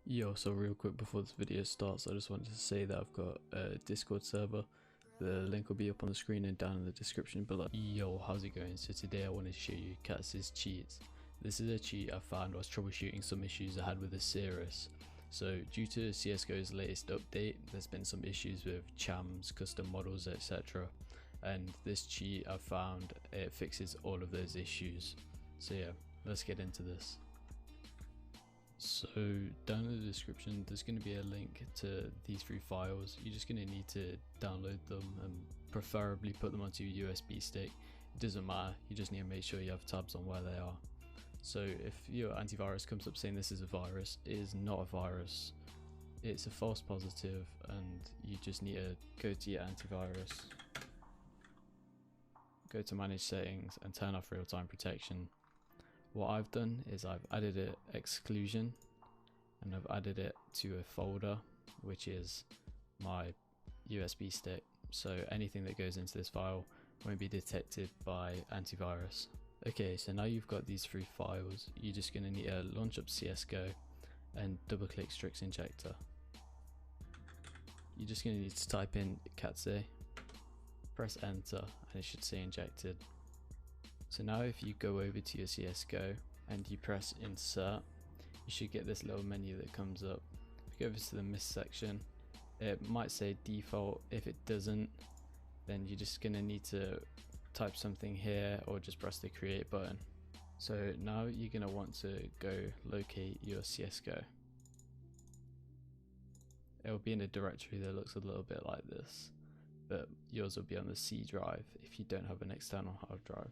Yo, so real quick before this video starts, I just wanted to say that I've got a Discord server. The link will be up on the screen and down in the description below. Yo, how's it going? So today I wanted to show you Katze's cheats. This is a cheat I found whilst troubleshooting some issues I had with the Cirrus. So due to CSGO's latest update, there's been some issues with chams, custom models, etc. And this cheat I found, it fixes all of those issues. So yeah, let's get into this. So down in the description there's going to be a link to these three files. You're just going to need to download them and preferably put them onto your USB stick. It doesn't matter, you just need to make sure you have tabs on where they are. So if your antivirus comes up saying this is a virus, it is not a virus. It's a false positive, and you just need to go to your antivirus, go to manage settings and turn off real-time protection. What I've done is I've added an exclusion and I've added it to a folder which is my USB stick, so anything that goes into this file won't be detected by antivirus. Okay, so now you've got these three files, you're just going to need to launch up CSGO and double click Strix Injector. You're just going to need to type in Katze, press enter, and it should say injected. So now if you go over to your CSGO and you press insert, you should get this little menu that comes up. If you go over to the MIST section, it might say default. If it doesn't, then you're just going to need to type something here or just press the create button. So now you're going to want to go locate your CSGO. It will be in a directory that looks a little bit like this, but yours will be on the C drive if you don't have an external hard drive.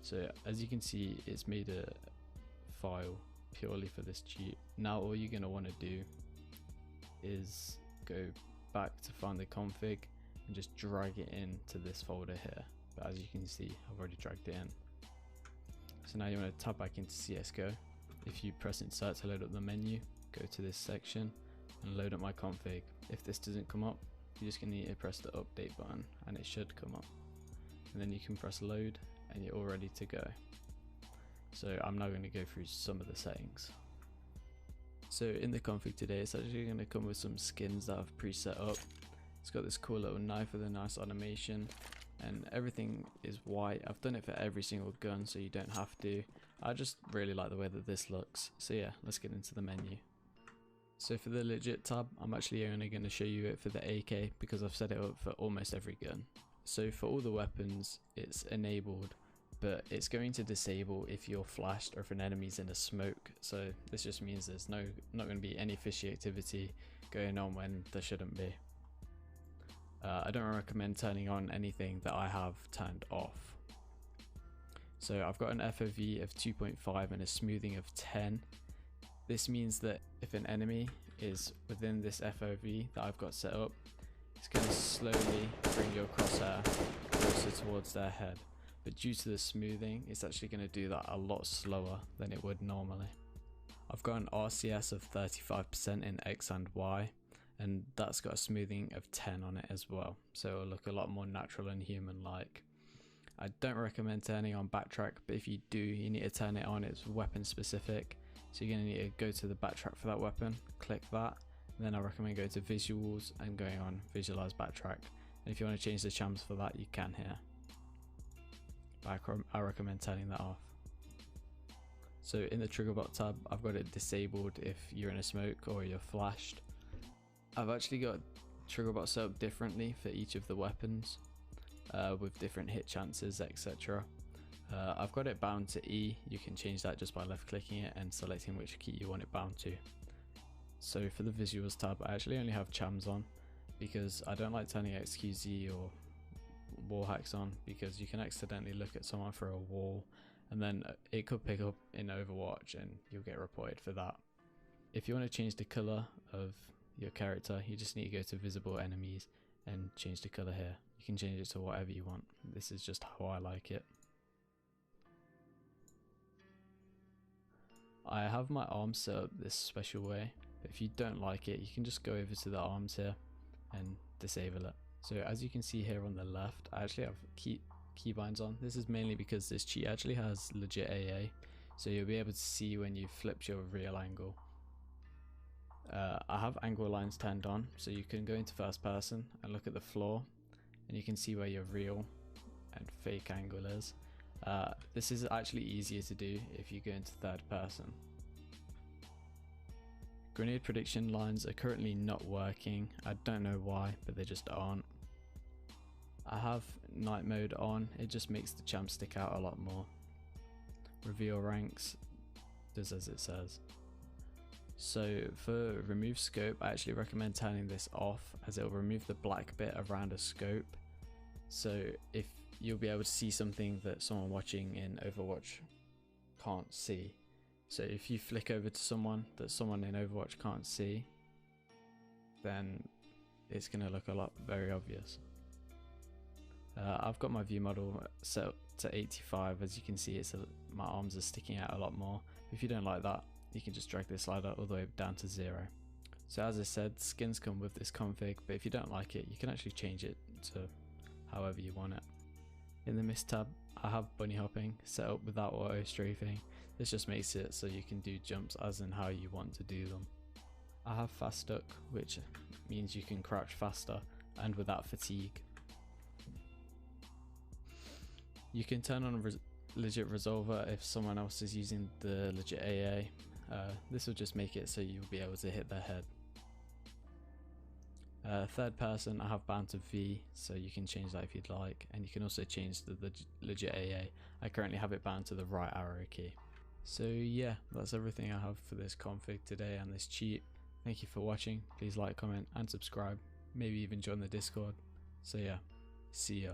So as you can see, it's made a file purely for this cheat. Now all you're going to want to do is go back to find the config and just drag it into this folder here. But as you can see, I've already dragged it in. So now you want to tab back into CSGO. If you press insert to load up the menu, go to this section and load up my config. If this doesn't come up, you're just going to need to press the update button and it should come up. And then you can press load and you're all ready to go. So I'm now going to go through some of the settings. So in the config today, it's actually going to come with some skins that I've preset up. It's got this cool little knife with a nice animation and everything is white. I've done it for every single gun so you don't have to. I just really like the way that this looks. So yeah, let's get into the menu. So for the legit tab, I'm actually only going to show you it for the AK because I've set it up for almost every gun. So for all the weapons, it's enabled, but it's going to disable if you're flashed or if an enemy's in a smoke. So this just means there's not going to be any fishy activity going on when there shouldn't be. I don't recommend turning on anything that I have turned off. So I've got an FOV of 2.5 and a smoothing of 10. This means that if an enemy is within this FOV that I've got set up, it's going to slowly bring your crosshair closer towards their head, but due to the smoothing, it's actually going to do that a lot slower than it would normally. I've got an RCS of 35% in X and Y, and that's got a smoothing of 10 on it as well, so it'll look a lot more natural and human-like. I don't recommend turning on backtrack, but if you do, you need to turn it on. It's weapon specific, so you're going to need to go to the backtrack for that weapon, click that. Then I recommend going to visuals and going on visualize backtrack, and if you want to change the chams for that, you can here, but I recommend turning that off. So in the trigger bot tab, I've got it disabled if you're in a smoke or you're flashed. I've actually got trigger bot set up differently for each of the weapons with different hit chances, etc. I've got it bound to E. You can change that just by left clicking it and selecting which key you want it bound to. So for the visuals tab, I actually only have chams on because I don't like turning XQZ or wall hacks on, because you can accidentally look at someone through a wall and then it could pick up in Overwatch and you'll get reported for that. If you want to change the color of your character, you just need to go to visible enemies and change the color here. You can change it to whatever you want. This is just how I like it. I have my arms set up this special way. If you don't like it, you can just go over to the arms here and disable it. So as you can see here on the left, I actually have keybinds on. This is mainly because this cheat actually has legit AA, so you'll be able to see when you flip your real angle. I have angle lines turned on, so you can go into first person and look at the floor, and you can see where your real and fake angle is. This is actually easier to do if you go into third person. Grenade prediction lines are currently not working. I don't know why, but they just aren't. I have night mode on, it just makes the champ stick out a lot more. Reveal ranks does as it says. So for remove scope, I actually recommend turning this off, as it will remove the black bit around a scope. So if you'll be able to see something that someone watching in Overwatch can't see. So if you flick over to someone that someone in Overwatch can't see, then it's going to look very obvious. I've got my view model set up to 85. As you can see, my arms are sticking out a lot more. If you don't like that, you can just drag this slider all the way down to 0. So as I said, skins come with this config, but if you don't like it, you can actually change it to however you want it. In the mist tab, I have bunny hopping set up without auto strafing. This just makes it so you can do jumps as in how you want to do them. I have fast duck, which means you can crouch faster and without fatigue. You can turn on legit resolver if someone else is using the legit AA. This will just make it so you'll be able to hit their head. Third person, I have bound to V, so you can change that if you'd like, and you can also change the legit AA. I currently have it bound to the right arrow key. So yeah, that's everything I have for this config today and this cheat. Thank you for watching. Please like, comment and subscribe, maybe even join the Discord. So yeah, see ya.